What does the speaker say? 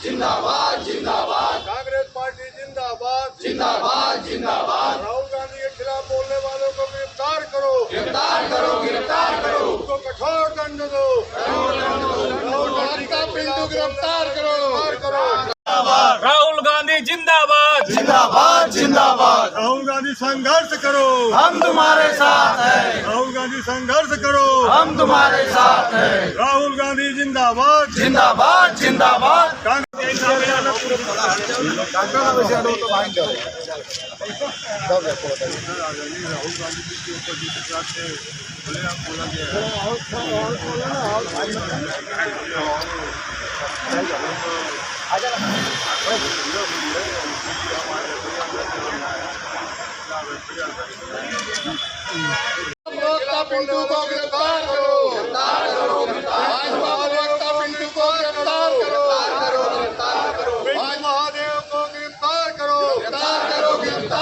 जिंदाबाद जिंदाबाद, कांग्रेस पार्टी जिंदाबाद जिंदाबाद जिंदाबाद। राहुल गांधी के खिलाफ बोलने वालों को गिरफ्तार करो, गिरफ्तार करो, गिरफ्तार करो, उनको कठोर दंड दो। राहुल गांधी का पिंटू गिरफ्तार करो। राहुल गांधी जिंदाबाद जिंदाबाद जिंदाबाद। राहुल गांधी संघर्ष करो, हम तुम्हारे साथ हैं, राहुल गांधी संघर्ष करो, हम तुम्हारे साथ हैं। राहुल गांधी जिंदाबाद जिंदाबाद जिंदाबाद। राहुल